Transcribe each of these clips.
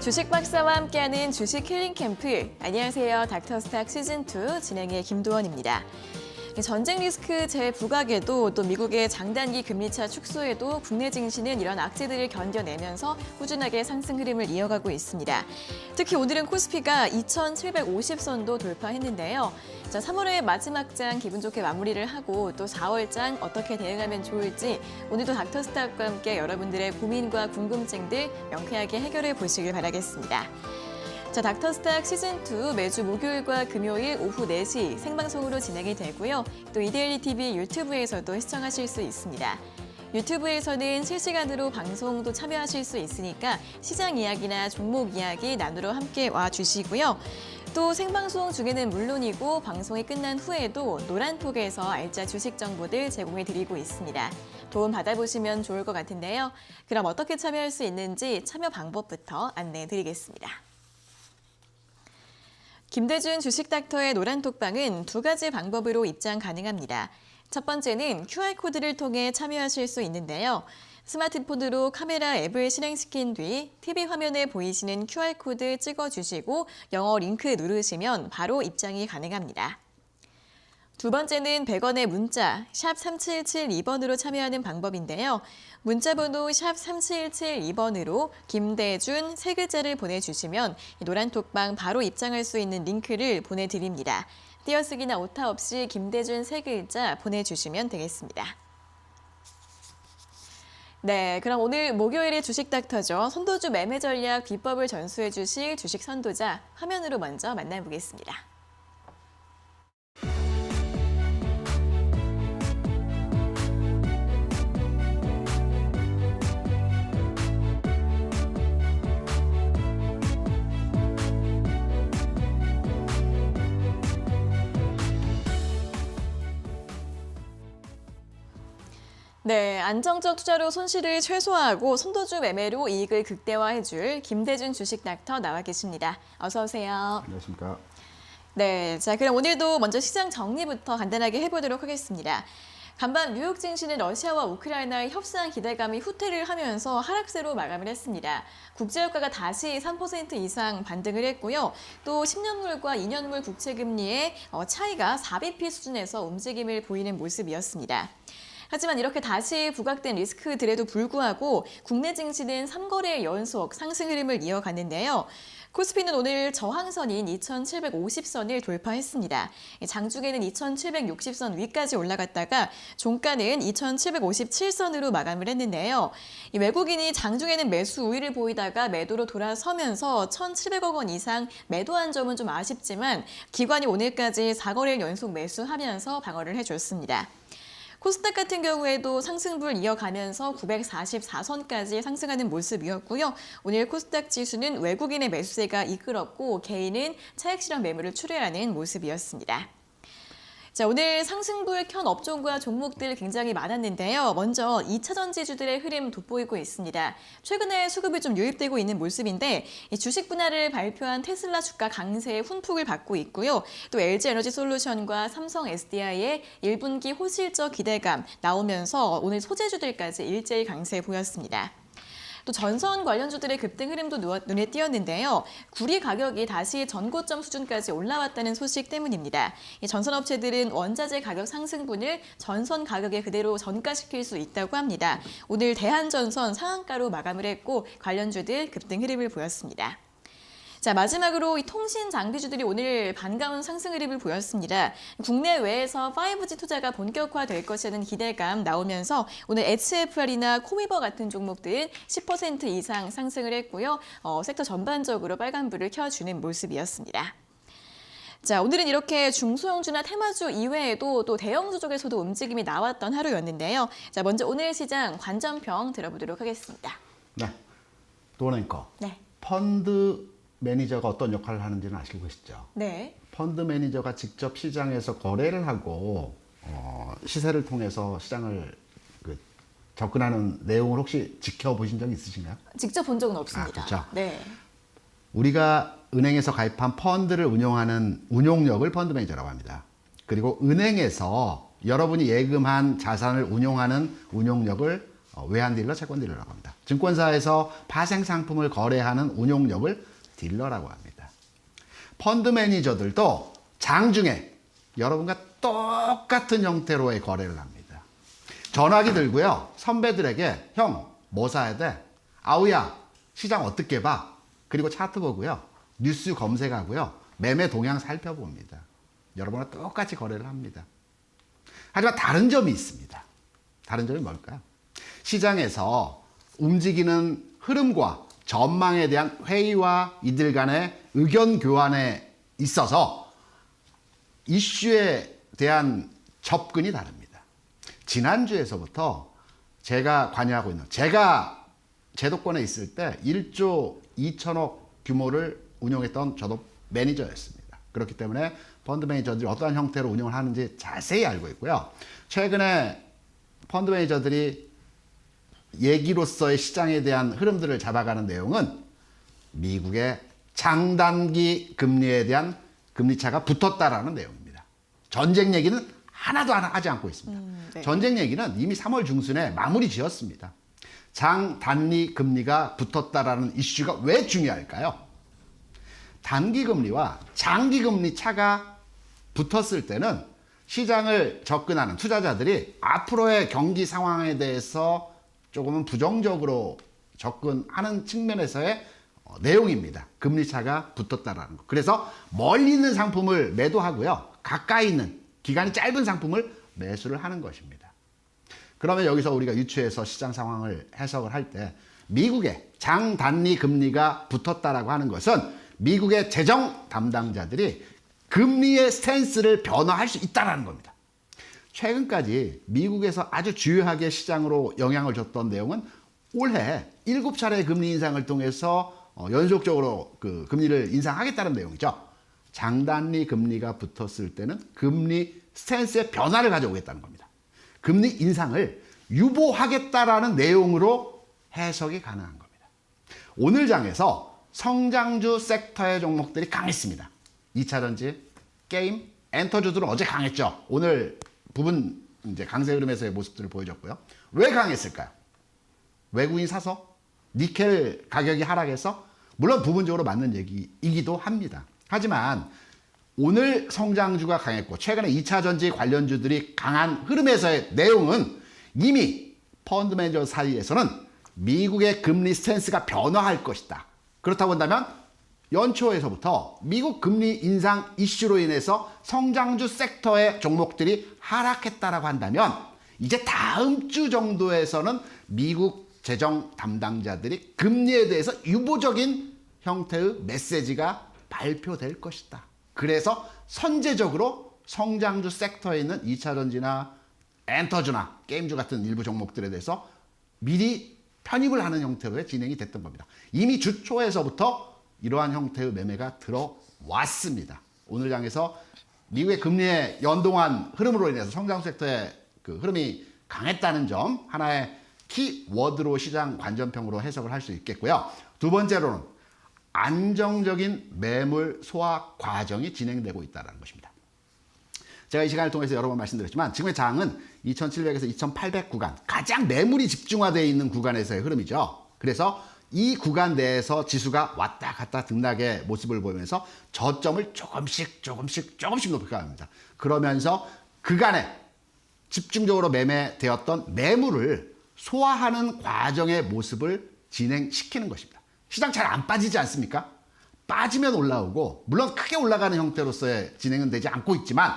주식 박사와 함께하는 주식 힐링 캠프. 안녕하세요. 닥터스탁 시즌2 진행의 김도원입니다. 전쟁 리스크 재부각에도 또 미국의 장단기 금리차 축소에도 국내 증시는 이런 악재들을 견뎌내면서 꾸준하게 상승 흐름을 이어가고 있습니다. 특히 오늘은 코스피가 2,750선도 돌파했는데요. 자, 3월의 마지막 장 기분 좋게 마무리를 하고 또 4월 장 어떻게 대응하면 좋을지 오늘도 닥터스탁과 함께 여러분들의 고민과 궁금증들 명쾌하게 해결해 보시길 바라겠습니다. 자, 닥터스탁 시즌2 매주 목요일과 금요일 오후 4시 생방송으로 진행이 되고요. 또 이데일리 TV 유튜브에서도 시청하실 수 있습니다. 유튜브에서는 실시간으로 방송도 참여하실 수 있으니까 시장 이야기나 종목 이야기 나누러 함께 와주시고요. 또 생방송 중에는 물론이고 방송이 끝난 후에도 노란톡에서 알짜 주식 정보들 제공해드리고 있습니다. 도움 받아보시면 좋을 것 같은데요. 그럼 어떻게 참여할 수 있는지 참여 방법부터 안내해드리겠습니다. 김대준 주식닥터의 노란톡방은 두 가지 방법으로 입장 가능합니다. 첫 번째는 QR코드를 통해 참여하실 수 있는데요. 스마트폰으로 카메라 앱을 실행시킨 뒤 TV 화면에 보이시는 QR코드 찍어주시고 영어 링크 누르시면 바로 입장이 가능합니다. 두 번째는 100원의 문자 샵 3772번으로 참여하는 방법인데요. 문자번호 샵 3772번으로 김대준 세 글자를 보내주시면 노란톡방 바로 입장할 수 있는 링크를 보내드립니다. 띄어쓰기나 오타 없이 김대준 세 글자 보내주시면 되겠습니다. 네, 그럼 오늘 목요일의 주식닥터죠. 선도주 매매 전략 비법을 전수해 주실 주식 선도자 화면으로 먼저 만나보겠습니다. 네, 안정적 투자로 손실을 최소화하고 선도주 매매로 이익을 극대화해줄 김대준 주식닥터 나와 계십니다. 어서 오세요. 안녕하십니까. 네, 자 그럼 오늘도 먼저 시장 정리부터 간단하게 해보도록 하겠습니다. 간밤 뉴욕 증시는 러시아와 우크라이나의 협상 기대감이 후퇴를 하면서 하락세로 마감을 했습니다. 국제유가가 다시 3% 이상 반등을 했고요. 또 10년물과 2년물 국채금리의 차이가 4bp 수준에서 움직임을 보이는 모습이었습니다. 하지만 이렇게 다시 부각된 리스크들에도 불구하고 국내 증시는 3거래 연속 상승 흐름을 이어갔는데요. 코스피는 오늘 저항선인 2,750선을 돌파했습니다. 장중에는 2,760선 위까지 올라갔다가 종가는 2,757선으로 마감을 했는데요. 외국인이 장중에는 매수 우위를 보이다가 매도로 돌아서면서 1,700억 원 이상 매도한 점은 좀 아쉽지만 기관이 오늘까지 4거래일 연속 매수하면서 방어를 해줬습니다. 코스닥 같은 경우에도 상승불 이어가면서 944선까지 상승하는 모습이었고요. 오늘 코스닥 지수는 외국인의 매수세가 이끌었고 개인은 차익 실현 매물을 출회하는 모습이었습니다. 자, 오늘 상승불 켠 업종과 종목들 굉장히 많았는데요. 먼저 2차 전지주들의 흐름 돋보이고 있습니다. 최근에 수급이 좀 유입되고 있는 모습인데 주식 분할을 발표한 테슬라 주가 강세에 훈풍을 받고 있고요. 또 LG에너지솔루션과 삼성 SDI의 1분기 호실적 기대감 나오면서 오늘 소재주들까지 일제히 강세 보였습니다. 또 전선 관련주들의 급등 흐름도 눈에 띄었는데요. 구리 가격이 다시 전고점 수준까지 올라왔다는 소식 때문입니다. 이 전선업체들은 원자재 가격 상승분을 전선 가격에 그대로 전가시킬 수 있다고 합니다. 오늘 대한전선 상한가로 마감을 했고 관련주들 급등 흐름을 보였습니다. 자, 마지막으로 이 통신 장비주들이 오늘 반가운 상승 흐름을 보였습니다. 국내외에서 5G 투자가 본격화될 것이라는 기대감 나오면서 오늘 HFR이나 코미버 같은 종목들은 10% 이상 상승을 했고요. 섹터 전반적으로 빨간불을 켜주는 모습이었습니다. 자, 오늘은 이렇게 중소형주나 테마주 이외에도 또 대형주 쪽에서도 움직임이 나왔던 하루였는데요. 자, 먼저 오늘 시장 관전평 들어보도록 하겠습니다. 네, 도원앵커. 네. 펀드 매니저가 어떤 역할을 하는지는 아시고 계시죠? 네. 펀드 매니저가 직접 시장에서 거래를 하고 시세를 통해서 시장을 접근하는 내용을 혹시 지켜보신 적 있으신가요? 직접 본 적은 없습니다. 그렇죠. 네. 우리가 은행에서 가입한 펀드를 운용하는 운용력을 펀드 매니저라고 합니다. 그리고 은행에서 여러분이 예금한 자산을 운용하는 운용력을 외환 딜러, 채권 딜러라고 합니다. 증권사에서 파생 상품을 거래하는 운용력을 딜러라고 합니다. 펀드 매니저들도 장중에 여러분과 똑같은 형태로의 거래를 합니다. 전화기 들고요. 선배들에게 형, 뭐 사야 돼? 아우야, 시장 어떻게 봐? 그리고 차트 보고요. 뉴스 검색하고요. 매매 동향 살펴봅니다. 여러분과 똑같이 거래를 합니다. 하지만 다른 점이 있습니다. 다른 점이 뭘까요? 시장에서 움직이는 흐름과 전망에 대한 회의와 이들 간의 의견 교환에 있어서 이슈에 대한 접근이 다릅니다. 지난주에서부터 제가 관여하고 있는, 제가 제도권에 있을 때 1조 2천억 규모를 운영했던 저도 매니저였습니다. 그렇기 때문에 펀드 매니저들이 어떠한 형태로 운영을 하는지 자세히 알고 있고요. 최근에 펀드 매니저들이 얘기로서의 시장에 대한 흐름들을 잡아가는 내용은 미국의 장단기 금리에 대한 금리차가 붙었다라는 내용입니다. 전쟁 얘기는 하나도 하지 않고 있습니다. 네. 전쟁 얘기는 이미 3월 중순에 마무리 지었습니다. 장단기 금리가 붙었다라는 이슈가 왜 중요할까요? 단기 금리와 장기 금리 차가 붙었을 때는 시장을 접근하는 투자자들이 앞으로의 경기 상황에 대해서 조금은 부정적으로 접근하는 측면에서의 내용입니다. 금리 차가 붙었다라는 거. 그래서 멀리 있는 상품을 매도하고요. 가까이 있는 기간이 짧은 상품을 매수를 하는 것입니다. 그러면 여기서 우리가 유추해서 시장 상황을 해석을 할 때 미국의 장단기 금리가 붙었다라고 하는 것은 미국의 재정 담당자들이 금리의 스탠스를 변화할 수 있다는 겁니다. 최근까지 미국에서 아주 주요하게 시장으로 영향을 줬던 내용은 올해 7차례 금리 인상을 통해서 연속적으로 그 금리를 인상하겠다는 내용이죠. 장단기 금리가 붙었을 때는 금리 스탠스의 변화를 가져오겠다는 겁니다. 금리 인상을 유보하겠다라는 내용으로 해석이 가능한 겁니다. 오늘 장에서 성장주 섹터의 종목들이 강했습니다. 2차전지, 게임, 엔터주들은 어제 강했죠. 오늘 부분 이제 강세 흐름에서의 모습들을 보여줬고요. 왜 강했을까요? 외국인 사서? 니켈 가격이 하락해서? 물론 부분적으로 맞는 얘기이기도 합니다. 하지만 오늘 성장주가 강했고 최근에 2차전지 관련주들이 강한 흐름에서의 내용은 이미 펀드 매니저 사이에서는 미국의 금리 스탠스가 변화할 것이다. 그렇다고 한다면 연초에서부터 미국 금리 인상 이슈로 인해서 성장주 섹터의 종목들이 하락했다라고 한다면 이제 다음 주 정도에서는 미국 재정 담당자들이 금리에 대해서 유보적인 형태의 메시지가 발표될 것이다. 그래서 선제적으로 성장주 섹터에 있는 2차전지나 엔터주나 게임주 같은 일부 종목들에 대해서 미리 편입을 하는 형태로 진행이 됐던 겁니다. 이미 주 초에서부터 이러한 형태의 매매가 들어왔습니다. 오늘 장에서 미국의 금리에 연동한 흐름으로 인해서 성장주 섹터의 그 흐름이 강했다는 점 하나의 키워드로 시장 관전평으로 해석을 할 수 있겠고요. 두 번째로는 안정적인 매물 소화 과정이 진행되고 있다는 것입니다. 제가 이 시간을 통해서 여러 번 말씀드렸지만 지금의 장은 2700에서 2800 구간, 가장 매물이 집중화되어 있는 구간에서의 흐름이죠. 그래서 이 구간 내에서 지수가 왔다 갔다 등락의 모습을 보이면서 저점을 조금씩 높여가 합니다. 그러면서 그간에 집중적으로 매매되었던 매물을 소화하는 과정의 모습을 진행시키는 것입니다. 시장 잘 안 빠지지 않습니까? 빠지면 올라오고 물론 크게 올라가는 형태로서의 진행은 되지 않고 있지만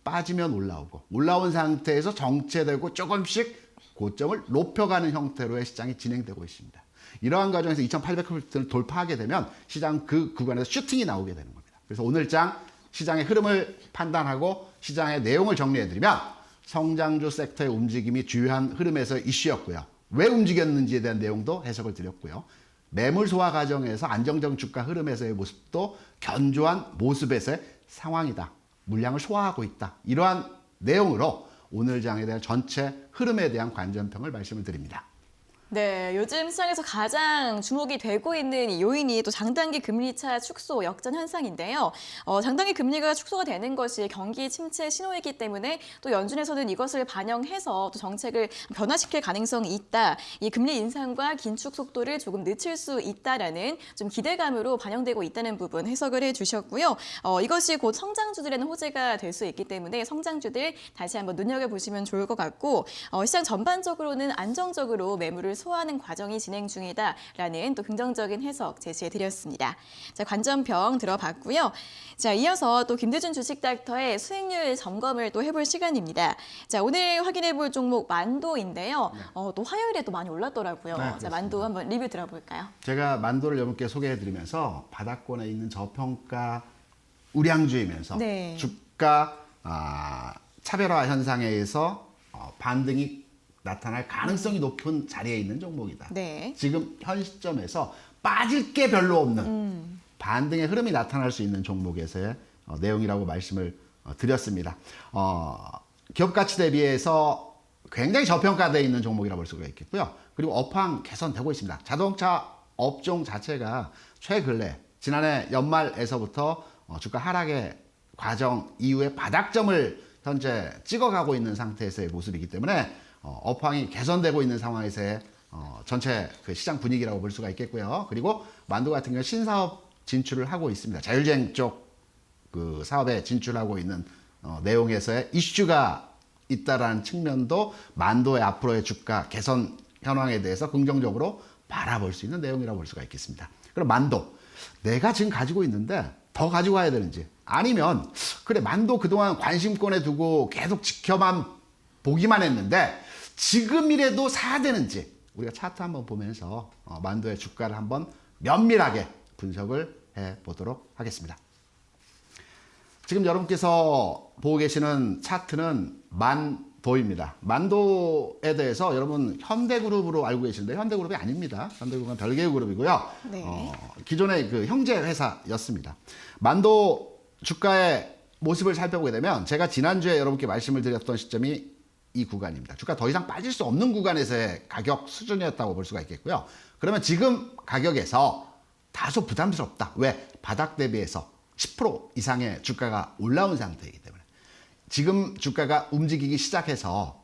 빠지면 올라오고 올라온 상태에서 정체되고 조금씩 고점을 높여가는 형태로의 시장이 진행되고 있습니다. 이러한 과정에서 2800포인트를 돌파하게 되면 시장 그 구간에서 슈팅이 나오게 되는 겁니다. 그래서 오늘 장 시장의 흐름을 판단하고 시장의 내용을 정리해드리면 성장주 섹터의 움직임이 주요한 흐름에서 이슈였고요. 왜 움직였는지에 대한 내용도 해석을 드렸고요. 매물 소화 과정에서 안정적 주가 흐름에서의 모습도 견조한 모습에서의 상황이다. 물량을 소화하고 있다. 이러한 내용으로 오늘 장에 대한 전체 흐름에 대한 관전평을 말씀을 드립니다. 네, 요즘 시장에서 가장 주목이 되고 있는 이 요인이 또 장단기 금리차 축소 역전 현상인데요. 장단기 금리가 축소가 되는 것이 경기 침체 신호이기 때문에 또 연준에서는 이것을 반영해서 또 정책을 변화시킬 가능성이 있다. 이 금리 인상과 긴축 속도를 조금 늦출 수 있다라는 좀 기대감으로 반영되고 있다는 부분 해석을 해주셨고요. 이것이 곧 성장주들에는 호재가 될 수 있기 때문에 성장주들 다시 한번 눈여겨보시면 좋을 것 같고 시장 전반적으로는 안정적으로 매물을 소화하는 과정이 진행 중이다라는 또 긍정적인 해석 제시해드렸습니다. 자, 관점평 들어봤고요. 자, 이어서 또 김대준 주식닥터의 수익률 점검을 또 해볼 시간입니다. 자, 오늘 확인해볼 종목 만도인데요. 또 화요일에 또 많이 올랐더라고요. 네, 자, 만도 한번 리뷰 들어볼까요? 제가 만도를 여러분께 소개해드리면서 바닥권에 있는 저평가 우량주이면서 네. 주가 차별화 현상에 의해서 반등이 나타날 가능성이 높은 자리에 있는 종목이다. 네. 지금 현 시점에서 빠질 게 별로 없는 반등의 흐름이 나타날 수 있는 종목에서의 내용이라고 말씀을 드렸습니다. 기업 가치 대비해서 굉장히 저평가되어 있는 종목이라고 볼 수가 있겠고요. 그리고 업황 개선되고 있습니다. 자동차 업종 자체가 최근래 지난해 연말에서부터 주가 하락의 과정 이후에 바닥점을 현재 찍어가고 있는 상태에서의 모습이기 때문에 업황이 개선되고 있는 상황에서의 전체 그 시장 분위기라고 볼 수가 있겠고요. 그리고 만도 같은 경우 신사업 진출을 하고 있습니다. 자율주행 쪽 그 사업에 진출하고 있는 내용에서의 이슈가 있다라는 측면도 만도의 앞으로의 주가 개선 현황에 대해서 긍정적으로 바라볼 수 있는 내용이라고 볼 수가 있겠습니다. 그럼 만도 내가 지금 가지고 있는데 더 가지고 가야 되는지 아니면 그래 만도 그동안 관심권에 두고 계속 지켜만 보기만 했는데 지금이라도 사야 되는지 우리가 차트 한번 보면서 만도의 주가를 한번 면밀하게 분석을 해보도록 하겠습니다. 지금 여러분께서 보고 계시는 차트는 만도입니다. 만도에 대해서 여러분 현대그룹으로 알고 계시는데 현대그룹이 아닙니다. 현대그룹은 별개의 그룹이고요. 네. 기존의 그 형제 회사였습니다. 만도 주가의 모습을 살펴보게 되면 제가 지난주에 여러분께 말씀을 드렸던 시점이 이 구간입니다. 주가 더 이상 빠질 수 없는 구간에서의 가격 수준이었다고 볼 수가 있겠고요. 그러면 지금 가격에서 다소 부담스럽다. 왜? 바닥 대비해서 10% 이상의 주가가 올라온 상태이기 때문에 지금 주가가 움직이기 시작해서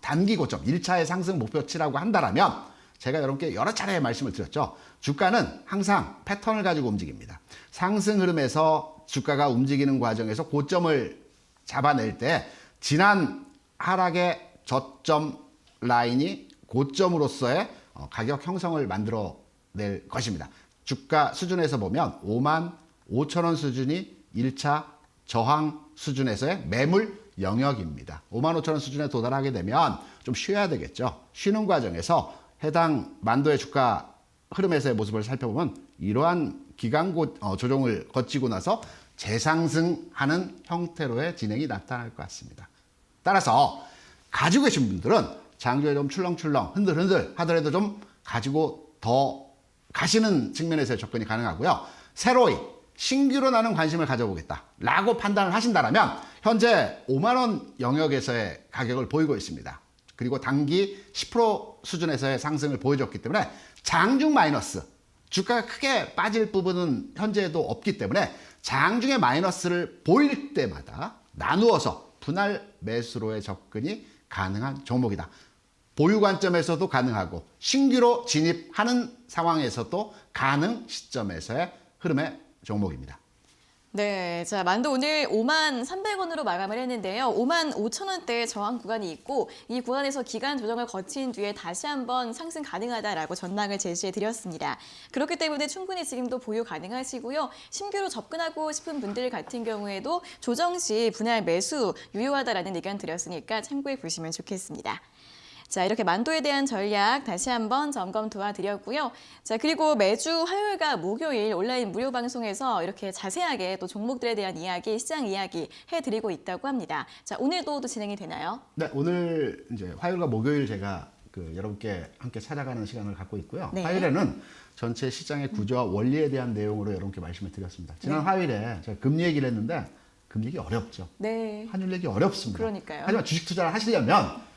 단기 고점 1차의 상승 목표치라고 한다면 제가 여러분께 여러 차례 말씀을 드렸죠. 주가는 항상 패턴을 가지고 움직입니다. 상승 흐름에서 주가가 움직이는 과정에서 고점을 잡아낼 때 지난 하락의 저점 라인이 고점으로서의 가격 형성을 만들어낼 것입니다. 주가 수준에서 보면 5만 5천 원 수준이 1차 저항 수준에서의 매물 영역입니다. 5만 5천 원 수준에 도달하게 되면 좀 쉬어야 되겠죠. 쉬는 과정에서 해당 만도의 주가 흐름에서의 모습을 살펴보면 이러한 기간 조정을 거치고 나서 재상승하는 형태로의 진행이 나타날 것 같습니다. 따라서 가지고 계신 분들은 장주에 좀 출렁출렁 흔들흔들 하더라도 좀 가지고 더 가시는 측면에서의 접근이 가능하고요. 새로이 신규로 나는 관심을 가져보겠다라고 판단을 하신다면 현재 5만 원 영역에서의 가격을 보이고 있습니다. 그리고 단기 10% 수준에서의 상승을 보여줬기 때문에 장중 마이너스 주가가 크게 빠질 부분은 현재도 없기 때문에 장중의 마이너스를 보일 때마다 나누어서 분할 매수로의 접근이 가능한 종목이다. 보유 관점에서도 가능하고 신규로 진입하는 상황에서도 가능 시점에서의 흐름의 종목입니다. 네, 자 만도 오늘 5만 300원으로 마감을 했는데요. 5만 5천 원대 저항 구간이 있고 이 구간에서 기간 조정을 거친 뒤에 다시 한번 상승 가능하다라고 전망을 제시해 드렸습니다. 그렇기 때문에 충분히 지금도 보유 가능하시고요. 신규로 접근하고 싶은 분들 같은 경우에도 조정 시 분할 매수 유효하다라는 의견 드렸으니까 참고해 보시면 좋겠습니다. 자, 이렇게 만도에 대한 전략 다시 한번 점검 도와드렸고요. 자, 그리고 매주 화요일과 목요일 온라인 무료 방송에서 이렇게 자세하게 또 종목들에 대한 이야기, 시장 이야기 해드리고 있다고 합니다. 자, 오늘도 또 진행이 되나요? 네, 오늘 이제 화요일과 목요일 제가 여러분께 함께 찾아가는 시간을 갖고 있고요. 네. 화요일에는 전체 시장의 구조와 원리에 대한 내용으로 여러분께 말씀을 드렸습니다. 지난 화요일에 제가 금리 얘기를 했는데 금리 얘기 어렵죠. 네. 환율 얘기 어렵습니다. 그러니까요. 하지만 주식 투자를 하시려면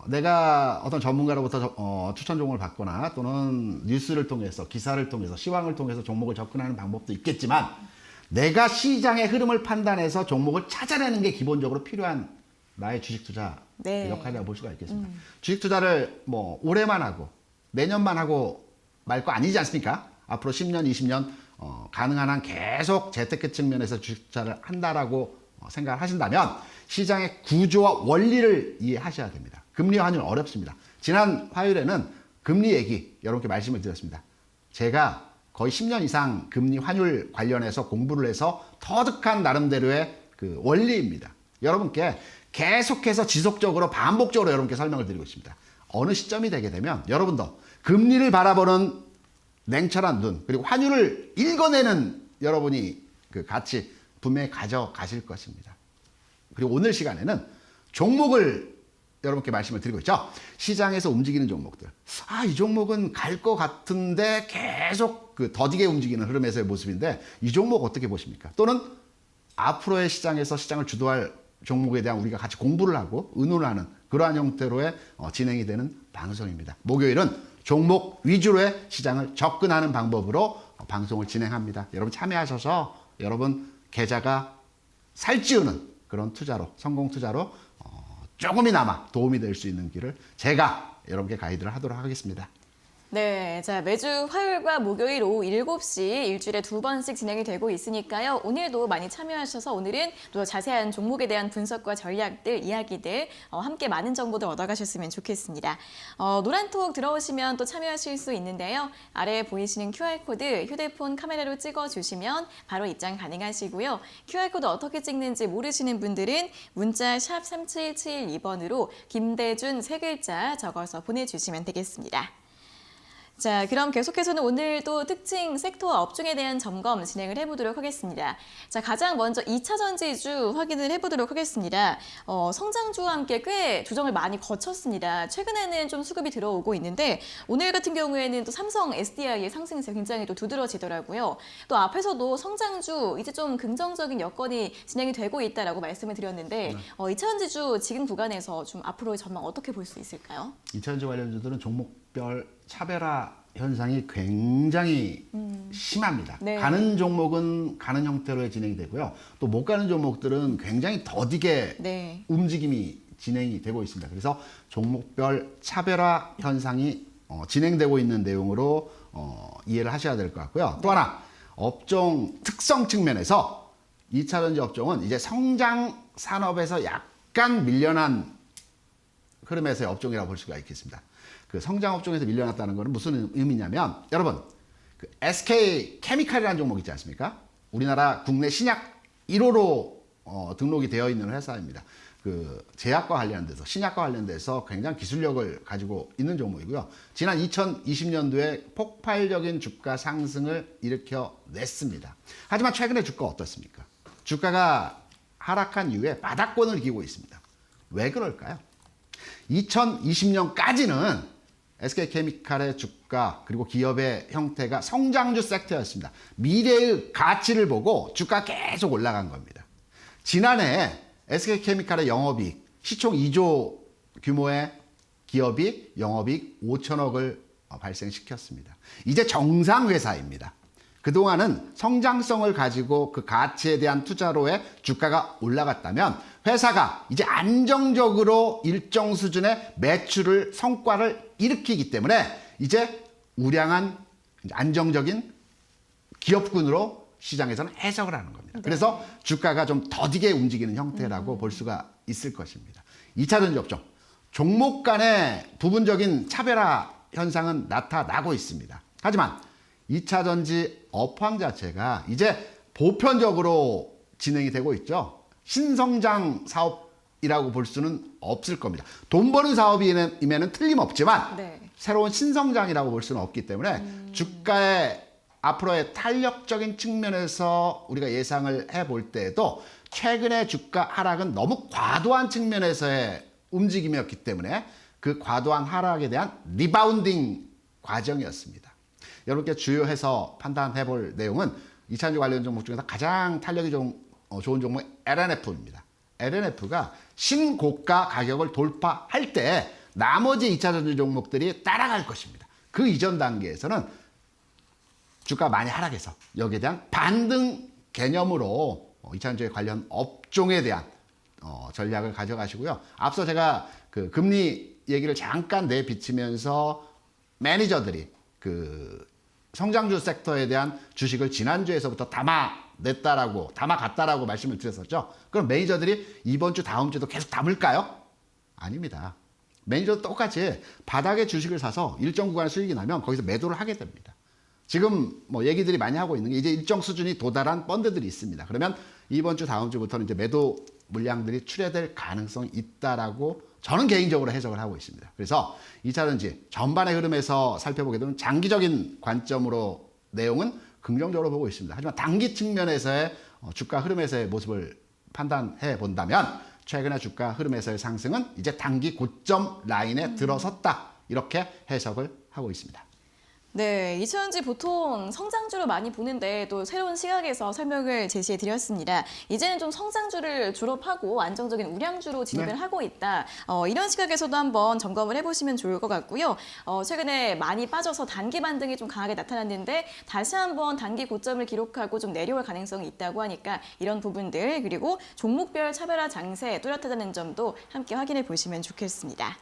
내가 어떤 전문가로부터 추천 종목을 받거나 또는 뉴스를 통해서 기사를 통해서 시황을 통해서 종목을 접근하는 방법도 있겠지만 내가 시장의 흐름을 판단해서 종목을 찾아내는 게 기본적으로 필요한 나의 주식 투자 네. 역할이라고 볼 수가 있겠습니다. 주식 투자를 뭐 올해만 하고 내년만 하고 말 거 아니지 않습니까? 앞으로 10년, 20년 가능한 한 계속 재테크 측면에서 주식 투자를 한다라고 생각을 하신다면 시장의 구조와 원리를 이해하셔야 됩니다. 금리 환율 어렵습니다. 지난 화요일에는 금리 얘기 여러분께 말씀을 드렸습니다. 제가 거의 10년 이상 금리 환율 관련해서 공부를 해서 터득한 나름대로의 그 원리입니다. 여러분께 계속해서 지속적으로 반복적으로 여러분께 설명을 드리고 있습니다. 어느 시점이 되게 되면 여러분도 금리를 바라보는 냉철한 눈 그리고 환율을 읽어내는 여러분이 그 가치 분명히 가져가실 것입니다. 그리고 오늘 시간에는 종목을 여러분께 말씀을 드리고 있죠. 시장에서 움직이는 종목들. 이 종목은 갈 것 같은데 계속 그 더디게 움직이는 흐름에서의 모습인데 이 종목 어떻게 보십니까? 또는 앞으로의 시장에서 시장을 주도할 종목에 대한 우리가 같이 공부를 하고 의논하는 그러한 형태로의 진행이 되는 방송입니다. 목요일은 종목 위주로의 시장을 접근하는 방법으로 방송을 진행합니다. 여러분 참여하셔서 여러분 계좌가 살찌우는 그런 투자로 성공 투자로 조금이나마 도움이 될 수 있는 길을 제가 여러분께 가이드를 하도록 하겠습니다. 네, 자 매주 화요일과 목요일 오후 7시 일주일에 2번씩 진행이 되고 있으니까요. 오늘도 많이 참여하셔서 오늘은 또 자세한 종목에 대한 분석과 전략들, 이야기들 함께 많은 정보들 얻어가셨으면 좋겠습니다. 노란톡 들어오시면 또 참여하실 수 있는데요. 아래에 보이시는 QR코드 휴대폰 카메라로 찍어주시면 바로 입장 가능하시고요. QR코드 어떻게 찍는지 모르시는 분들은 문자 샵 3772번으로 김대준 3글자 적어서 보내주시면 되겠습니다. 자, 그럼 계속해서는 오늘도 특징 섹터와 업종에 대한 점검 진행을 해보도록 하겠습니다. 자, 가장 먼저 2차 전지주 확인을 해보도록 하겠습니다. 성장주와 함께 꽤 조정을 많이 거쳤습니다. 최근에는 좀 수급이 들어오고 있는데 오늘 같은 경우에는 또 삼성 SDI의 상승세 굉장히 또 두드러지더라고요. 또 앞에서도 성장주 이제 좀 긍정적인 여건이 진행이 되고 있다라고 말씀을 드렸는데 2차 전지주 지금 구간에서 좀 앞으로의 전망 어떻게 볼 수 있을까요? 2차 전지 관련주들은 종목별 차별화 현상이 굉장히 심합니다. 네. 가는 종목은 가는 형태로 진행이 되고요. 또 못 가는 종목들은 굉장히 더디게 네. 움직임이 진행이 되고 있습니다. 그래서 종목별 차별화 현상이 진행되고 있는 내용으로 이해를 하셔야 될 것 같고요. 또 하나 업종 특성 측면에서 2차 전지 업종은 이제 성장 산업에서 약간 밀려난 흐름에서의 업종이라고 볼 수가 있겠습니다. 그 성장 업종에서 밀려났다는 것은 무슨 의미냐면 여러분 그 SK 케미칼이라는 종목 있지 않습니까? 우리나라 국내 신약 1호로 등록이 되어 있는 회사입니다. 그 제약과 관련돼서 신약과 관련돼서 굉장히 기술력을 가지고 있는 종목이고요. 지난 2020년도에 폭발적인 주가 상승을 일으켜냈습니다. 하지만 최근에 주가 어떻습니까? 주가가 하락한 이후에 바닥권을 기고 있습니다. 왜 그럴까요? 2020년까지는 SK케미칼의 주가 그리고 기업의 형태가 성장주 섹터였습니다. 미래의 가치를 보고 주가 계속 올라간 겁니다. 지난해 SK케미칼의 영업이익 시총 2조 규모의 기업이 영업이익 5천억을 발생시켰습니다. 이제 정상 회사입니다. 그동안은 성장성을 가지고 그 가치에 대한 투자로의 주가가 올라갔다면 회사가 이제 안정적으로 일정 수준의 매출을 성과를 일으키기 때문에 이제 우량한 안정적인 기업군으로 시장에서는 해석을 하는 겁니다. 네. 그래서 주가가 좀 더디게 움직이는 형태라고 볼 수가 있을 것입니다. 2차 전지 업종 종목 간의 부분적인 차별화 현상은 나타나고 있습니다. 하지만 2차 전지 업황 자체가 이제 보편적으로 진행이 되고 있죠. 신성장 사업이라고 볼 수는 없을 겁니다. 돈 버는 사업임에는 틀림없지만 네. 새로운 신성장이라고 볼 수는 없기 때문에 주가의 앞으로의 탄력적인 측면에서 우리가 예상을 해볼 때에도 최근의 주가 하락은 너무 과도한 측면에서의 움직임이었기 때문에 그 과도한 하락에 대한 리바운딩 과정이었습니다. 여러분께 주요해서 판단해 볼 내용은 2차전지 관련 종목 중에서 가장 탄력이 좋은 종목은 LNF입니다. LNF가 신고가 가격을 돌파할 때 나머지 2차 전지 종목들이 따라갈 것입니다. 그 이전 단계에서는 주가 많이 하락해서 여기에 대한 반등 개념으로 2차 전지 관련 업종에 대한 전략을 가져가시고요. 앞서 제가 그 금리 얘기를 잠깐 내비치면서 매니저들이 그 성장주 섹터에 대한 주식을 지난주에서부터 담아갔다라고 말씀을 드렸었죠. 그럼 매니저들이 이번 주 다음 주도 계속 담을까요? 아닙니다. 매니저도 똑같이 바닥에 주식을 사서 일정 구간 수익이 나면 거기서 매도를 하게 됩니다. 지금 뭐 얘기들이 많이 하고 있는 게 이제 일정 수준이 도달한 펀드들이 있습니다. 그러면 이번 주 다음 주부터는 이제 매도 물량들이 출회될 가능성이 있다라고 저는 개인적으로 해석을 하고 있습니다. 그래서 2차전지 전반의 흐름에서 살펴보게 되면 장기적인 관점으로 내용은 긍정적으로 보고 있습니다. 하지만 단기 측면에서의 주가 흐름에서의 모습을 판단해 본다면 최근의 주가 흐름에서의 상승은 이제 단기 고점 라인에 들어섰다. 이렇게 해석을 하고 있습니다. 네, 2차전지 보통 성장주로 많이 보는데 또 새로운 시각에서 설명을 제시해 드렸습니다. 이제는 좀 성장주를 졸업하고 안정적인 우량주로 진입을 하고 있다. 이런 시각에서도 한번 점검을 해보시면 좋을 것 같고요. 최근에 많이 빠져서 단기 반등이 좀 강하게 나타났는데 다시 한번 단기 고점을 기록하고 좀 내려올 가능성이 있다고 하니까 이런 부분들 그리고 종목별 차별화 장세 뚜렷하다는 점도 함께 확인해 보시면 좋겠습니다.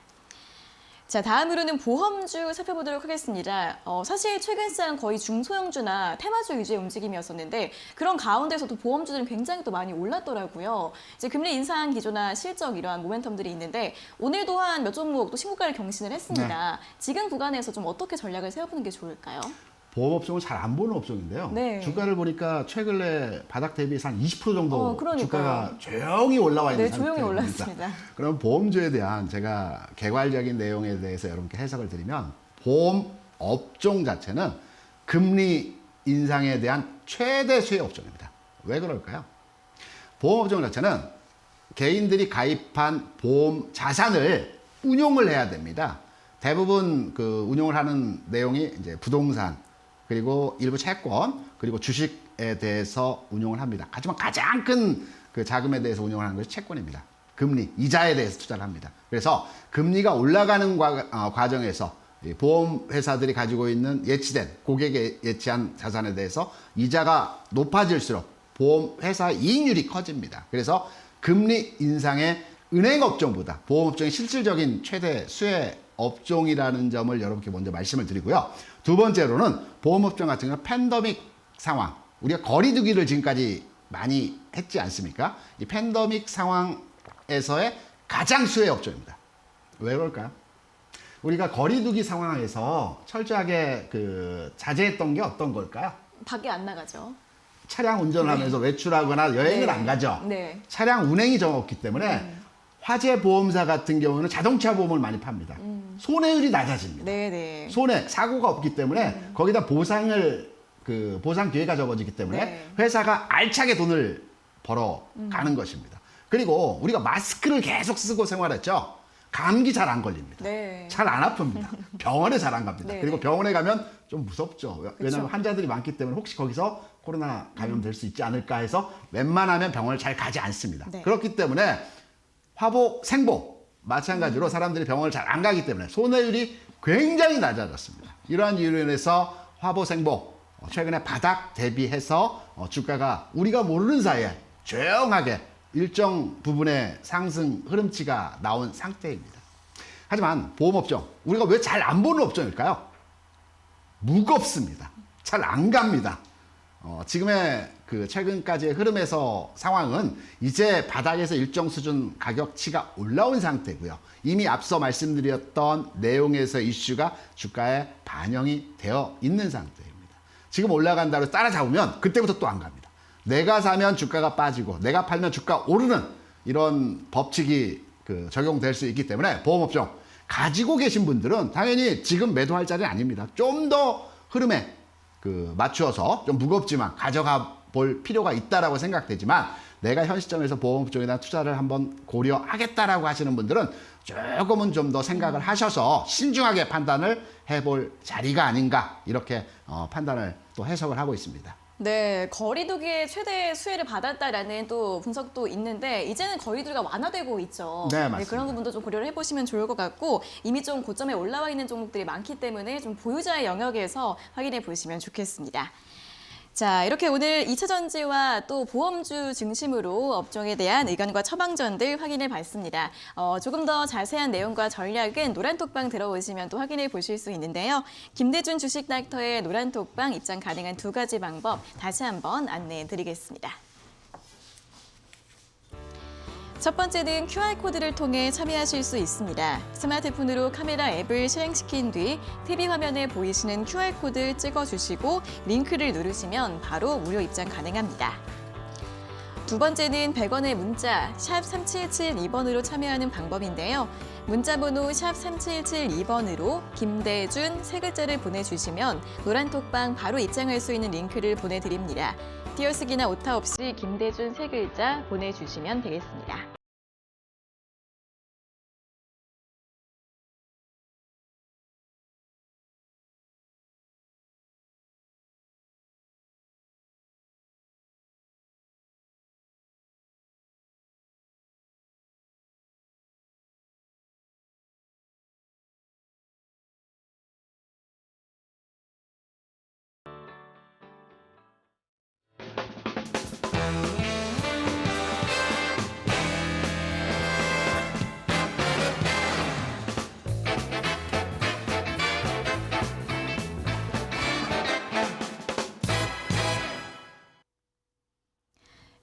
자, 다음으로는 보험주 살펴보도록 하겠습니다. 사실 최근 시장 거의 중소형주나 테마주 위주의 움직임이었었는데 그런 가운데서도 보험주들은 굉장히 또 많이 올랐더라고요. 이제 금리 인상 기조나 실적 이러한 모멘텀들이 있는데 오늘 또한 몇 종목 또 신고가를 경신을 했습니다. 네. 지금 구간에서 좀 어떻게 전략을 세워보는 게 좋을까요? 보험업종은 잘 안 보는 업종인데요. 네. 주가를 보니까 최근에 바닥 대비해서 한 20% 정도 그러니까요. 주가가 조용히 올라와 있는 네, 조용히 상태입니다. 올랐습니다. 그럼 보험주에 대한 제가 개괄적인 내용에 대해서 여러분께 해석을 드리면 보험 업종 자체는 금리 인상에 대한 최대 수혜 업종입니다. 왜 그럴까요? 보험 업종 자체는 개인들이 가입한 보험 자산을 운용을 해야 됩니다. 대부분 그 운용을 하는 내용이 이제 부동산 그리고 일부 채권 그리고 주식에 대해서 운용을 합니다. 하지만 가장 큰 그 자금에 대해서 운용을 하는 것이 채권입니다. 금리, 이자에 대해서 투자를 합니다. 그래서 금리가 올라가는 과정에서 보험 회사들이 가지고 있는 예치된 고객이 예치한 자산에 대해서 이자가 높아질수록 보험 회사 이익률이 커집니다. 그래서 금리 인상의 은행 업종보다 보험 업종이 실질적인 최대 수혜 업종이라는 점을 여러분께 먼저 말씀을 드리고요. 두 번째로는 보험 업종 같은 경우는 팬데믹 상황, 우리가 거리두기를 지금까지 많이 했지 않습니까? 이 팬데믹 상황에서의 가장 수혜 업종입니다. 왜 그럴까요? 우리가 거리두기 상황에서 철저하게 그 자제했던 게 어떤 걸까요? 밖에 안 나가죠. 차량 운전을 하면서 외출하거나 여행을 네. 안 가죠. 네. 차량 운행이 적었기 때문에 화재 보험사 같은 경우는 자동차 보험을 많이 팝니다. 손해율이 낮아집니다. 네. 손해, 사고가 없기 때문에 거기다 보상 기회가 적어지기 때문에 네. 회사가 알차게 돈을 벌어 가는 것입니다. 그리고 우리가 마스크를 계속 쓰고 생활했죠. 감기 잘 안 걸립니다. 네. 잘 안 아픕니다. 병원에 잘 안 갑니다. 네. 그리고 병원에 가면 좀 무섭죠. 왜냐하면 그쵸. 환자들이 많기 때문에 혹시 거기서 코로나 감염될 수 있지 않을까 해서 웬만하면 병원을 잘 가지 않습니다. 네. 그렇기 때문에 화복, 생복 마찬가지로 사람들이 병원을 잘 안 가기 때문에 손해율이 굉장히 낮아졌습니다. 이러한 이유로 인해서 화복, 생복 최근에 바닥 대비해서 주가가 우리가 모르는 사이에 조용하게 일정 부분의 상승 흐름치가 나온 상태입니다. 하지만 보험업종, 우리가 왜 잘 안 보는 업종일까요? 무겁습니다. 잘 안 갑니다. 지금의 그 최근까지의 흐름에서 상황은 이제 바닥에서 일정 수준 가격치가 올라온 상태고요. 이미 앞서 말씀드렸던 내용에서 이슈가 주가에 반영이 되어 있는 상태입니다. 지금 올라간다고 따라잡으면 그때부터 또 안 갑니다. 내가 사면 주가가 빠지고 내가 팔면 주가 오르는 이런 법칙이 적용될 수 있기 때문에 보험업종 가지고 계신 분들은 당연히 지금 매도할 자리는 아닙니다. 좀 더 흐름에 맞추어서 좀 무겁지만 가져가 볼 필요가 있다라고 생각되지만 내가 현 시점에서 보험업종에 대한 투자를 한번 고려하겠다라고 하시는 분들은 조금은 좀 더 생각을 하셔서 신중하게 판단을 해볼 자리가 아닌가 이렇게 판단을 또 해석을 하고 있습니다. 네, 거리두기에 최대 수혜를 받았다라는 또 분석도 있는데 이제는 거리두기가 완화되고 있죠. 네, 맞습니다. 그런 부분도 좀 고려를 해보시면 좋을 것 같고 이미 좀 고점에 올라와 있는 종목들이 많기 때문에 좀 보유자의 영역에서 확인해 보시면 좋겠습니다. 자, 이렇게 오늘 2차 전지와 또 보험주 중심으로 업종에 대한 의견과 처방전들 확인해 봤습니다. 조금 더 자세한 내용과 전략은 노란톡방 들어오시면 또 확인해 보실 수 있는데요. 김대준 주식 닥터의 노란톡방 입장 가능한 2가지 방법 다시 한번 안내해 드리겠습니다. 첫 번째는 QR코드를 통해 참여하실 수 있습니다. 스마트폰으로 카메라 앱을 실행시킨 뒤 TV 화면에 보이시는 QR코드 찍어주시고 링크를 누르시면 바로 무료 입장 가능합니다. 두 번째는 100원의 문자 샵 3772번으로 참여하는 방법인데요. 문자번호 샵 3772번으로 김대준 세 글자를 보내주시면 노란톡방 바로 입장할 수 있는 링크를 보내드립니다. 띄어쓰기나 오타 없이 김대준 세 글자 보내주시면 되겠습니다.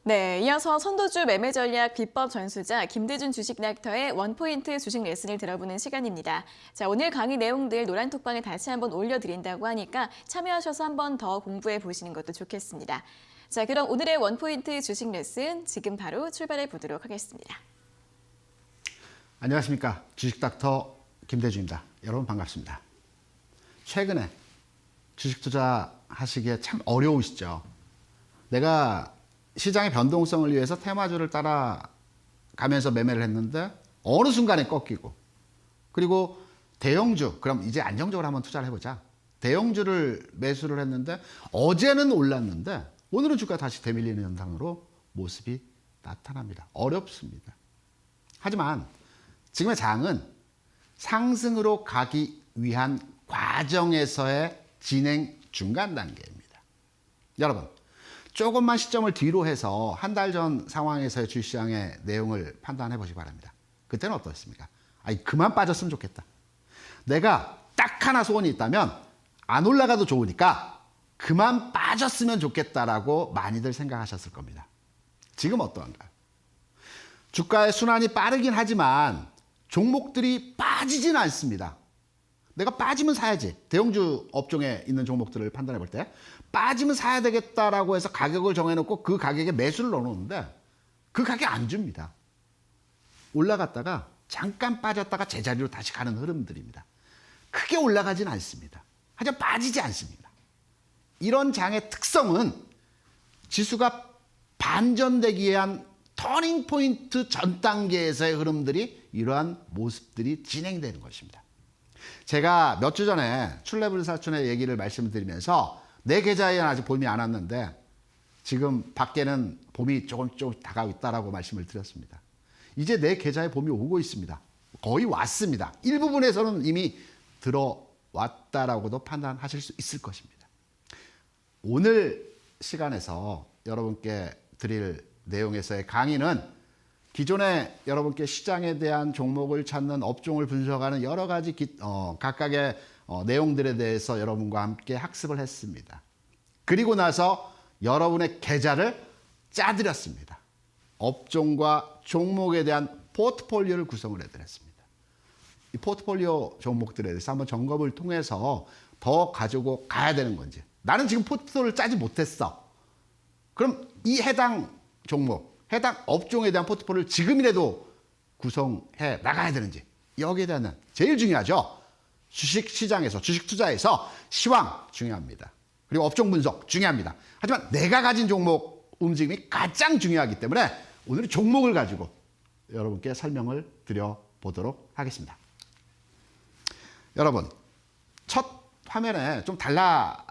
네, 이어서 선도주 매매 전략 비법 전수자 김대준 주식 닥터의 원포인트 주식 레슨을 들어보는 시간입니다. 자, 오늘 강의 내용들 노란톡방에 다시 한번 올려드린다고 하니까 참여하셔서 한번 더 공부해 보시는 것도 좋겠습니다. 자, 그럼 오늘의 원포인트 주식 레슨 지금 바로 출발해 보도록 하겠습니다. 안녕하십니까. 주식 닥터 김대준입니다. 여러분 반갑습니다. 최근에 주식 투자하시기에 참 어려우시죠. 내가 시장의 변동성을 위해서 테마주를 따라가면서 매매를 했는데 어느 순간에 꺾이고, 그리고 대형주, 그럼 이제 안정적으로 한번 투자를 해보자. 대형주를 매수를 했는데 어제는 올랐는데 오늘은 주가 다시 되밀리는 현상으로 모습이 나타납니다. 어렵습니다. 하지만 지금의 장은 상승으로 가기 위한 과정에서의 진행 중간 단계입니다. 여러분, 조금만 시점을 뒤로 해서 한 달 전 상황에서의 주시장의 내용을 판단해 보시기 바랍니다. 그때는 어떻습니까? 아니, 그만 빠졌으면 좋겠다. 내가 딱 하나 소원이 있다면 안 올라가도 좋으니까 그만 빠졌으면 좋겠다라고 많이들 생각하셨을 겁니다. 지금 어떠한가요? 주가의 순환이 빠르긴 하지만 종목들이 빠지진 않습니다. 내가 빠지면 사야지. 대형주 업종에 있는 종목들을 판단해 볼 때 빠지면 사야 되겠다라고 해서 가격을 정해놓고 그 가격에 매수를 넣어놓는데 그 가격 안 줍니다. 올라갔다가 잠깐 빠졌다가 제자리로 다시 가는 흐름들입니다. 크게 올라가진 않습니다. 하지만 빠지지 않습니다. 이런 장의 특성은 지수가 반전되기 위한 터닝 포인트 전 단계에서의 흐름들이 이러한 모습들이 진행되는 것입니다. 제가 몇 주 전에 출래불사춘의 얘기를 말씀드리면서 내 계좌에는 아직 봄이 안 왔는데 지금 밖에는 봄이 조금 다가오고 있다라고 말씀을 드렸습니다. 이제 내 계좌에 봄이 오고 있습니다. 거의 왔습니다. 일부분에서는 이미 들어왔다라고도 판단하실 수 있을 것입니다. 오늘 시간에서 여러분께 드릴 내용에서의 강의는 기존에 여러분께 시장에 대한 종목을 찾는, 업종을 분석하는 여러 가지 각각의 내용들에 대해서 여러분과 함께 학습을 했습니다. 그리고 나서 여러분의 계좌를 짜드렸습니다. 업종과 종목에 대한 포트폴리오를 구성을 해드렸습니다. 이 포트폴리오 종목들에 대해서 한번 점검을 통해서 더 가지고 가야 되는 건지, 나는 지금 포트폴리오를 짜지 못했어. 그럼 이 해당 종목, 해당 업종에 대한 포트폴리오를 지금이라도 구성해 나가야 되는지, 여기에 대한 제일 중요하죠. 주식 시장에서, 주식 투자에서 시황 중요합니다. 그리고 업종 분석 중요합니다. 하지만 내가 가진 종목 움직임이 가장 중요하기 때문에 오늘은 종목을 가지고 여러분께 설명을 드려보도록 하겠습니다. 여러분, 첫 화면에 좀 달라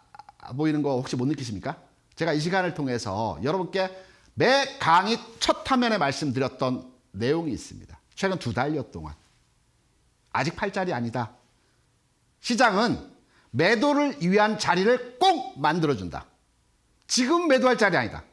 보이는 거 혹시 못 느끼십니까? 제가 이 시간을 통해서 여러분께 매 강의 첫 화면에 말씀드렸던 내용이 있습니다. 최근 2달여 동안. 아직 팔자리 아니다. 시장은 매도를 위한 자리를 꼭 만들어준다. 지금 매도할 자리 아니다.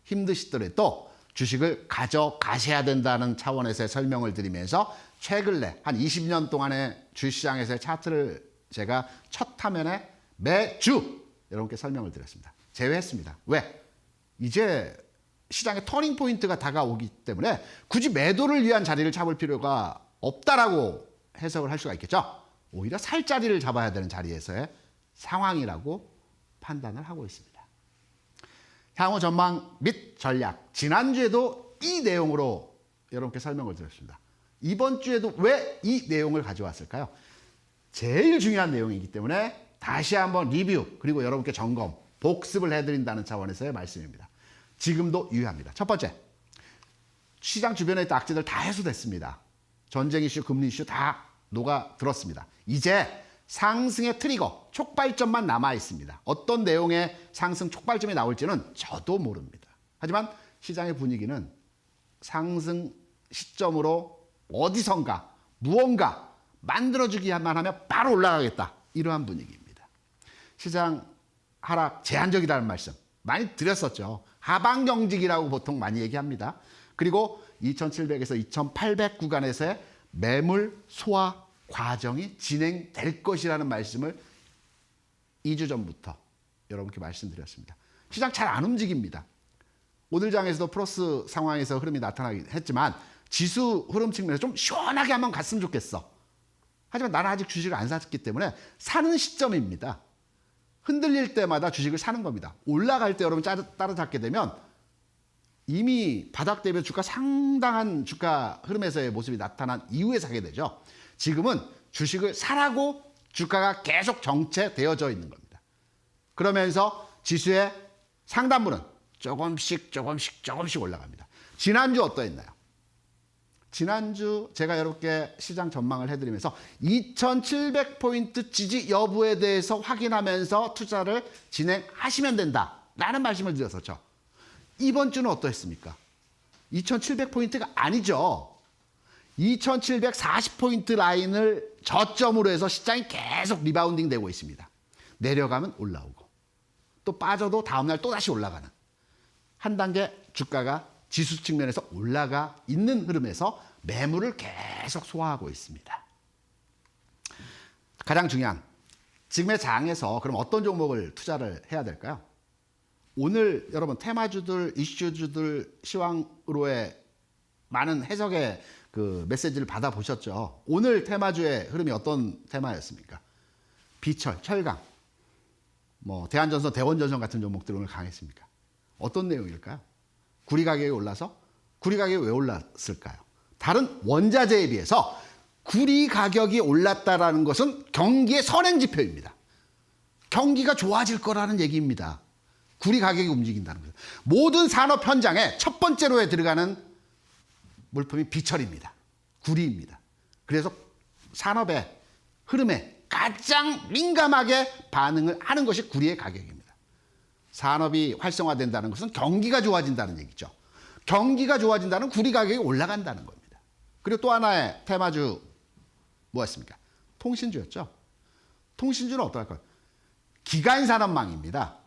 힘드시더라도 주식을 가져가셔야 된다는 차원에서의 설명을 드리면서 최근에 한 20년 동안의 주식시장에서의 차트를 제가 첫 화면에 매주 여러분께 설명을 드렸습니다. 제외했습니다. 왜? 이제 시장의 터닝 포인트가 다가오기 때문에 굳이 매도를 위한 자리를 잡을 필요가 없다라고 해석을 할 수가 있겠죠. 오히려 살 자리를 잡아야 되는 자리에서의 상황이라고 판단을 하고 있습니다. 향후 전망 및 전략. 지난주에도 이 내용으로 여러분께 설명을 드렸습니다. 이번 주에도 왜 이 내용을 가져왔을까요? 제일 중요한 내용이기 때문에 다시 한번 리뷰 그리고 여러분께 점검, 복습을 해드린다는 차원에서의 말씀입니다. 지금도 유효합니다. 첫 번째, 시장 주변에 있던 악재들 다 해소됐습니다. 전쟁 이슈, 금리 이슈 다 녹아들었습니다. 이제 상승의 트리거, 촉발점만 남아 있습니다. 어떤 내용의 상승 촉발점이 나올지는 저도 모릅니다. 하지만 시장의 분위기는 상승 시점으로 어디선가 무언가 만들어주기만 하면 바로 올라가겠다. 이러한 분위기입니다. 시장 하락 제한적이라는 말씀 많이 드렸었죠. 하방경직이라고 보통 많이 얘기합니다. 그리고 2700에서 2800 구간에서의 매물 소화 과정이 진행될 것이라는 말씀을 2주 전부터 여러분께 말씀드렸습니다. 시장 잘 안 움직입니다. 오늘 장에서도 플러스 상황에서 흐름이 나타나긴 했지만 지수 흐름 측면에서 좀 시원하게 한번 갔으면 좋겠어. 하지만 나는 아직 주식을 안 샀기 때문에 사는 시점입니다. 흔들릴 때마다 주식을 사는 겁니다. 올라갈 때 여러분 따라잡게 되면 이미 바닥 대비 주가 상당한 주가 흐름에서의 모습이 나타난 이후에 사게 되죠. 지금은 주식을 사라고 주가가 계속 정체되어져 있는 겁니다. 그러면서 지수의 상단부는 조금씩 올라갑니다. 지난주 어떠했나요? 지난주 제가 여러분께 시장 전망을 해드리면서 2700포인트 지지 여부에 대해서 확인하면서 투자를 진행하시면 된다라는 말씀을 드렸었죠. 이번 주는 어떠했습니까? 2700포인트가 아니죠. 2740포인트 라인을 저점으로 해서 시장이 계속 리바운딩 되고 있습니다. 내려가면 올라오고 또 빠져도 다음날 또다시 올라가는 한 단계 주가가 지수 측면에서 올라가 있는 흐름에서 매물을 계속 소화하고 있습니다. 가장 중요한 지금의 장에서 그럼 어떤 종목을 투자를 해야 될까요? 오늘 여러분 테마주들, 이슈주들 시황으로의 많은 해석의 그 메시지를 받아보셨죠. 오늘 테마주의 흐름이 어떤 테마였습니까? 비철, 철강, 대한전선, 대원전선 같은 종목들 오늘 강했습니까? 어떤 내용일까요? 구리 가격이 올라서 구리 가격이 왜 올랐을까요? 다른 원자재에 비해서 구리 가격이 올랐다라는 것은 경기의 선행지표입니다. 경기가 좋아질 거라는 얘기입니다. 구리 가격이 움직인다는 거죠. 모든 산업 현장에 첫 번째로에 들어가는 물품이 비철입니다. 구리입니다. 그래서 산업의 흐름에 가장 민감하게 반응을 하는 것이 구리의 가격입니다. 산업이 활성화된다는 것은 경기가 좋아진다는 얘기죠. 경기가 좋아진다는 구리 가격이 올라간다는 겁니다. 그리고 또 하나의 테마주 뭐였습니까? 통신주였죠. 통신주는 어떨까요? 기간산업망입니다.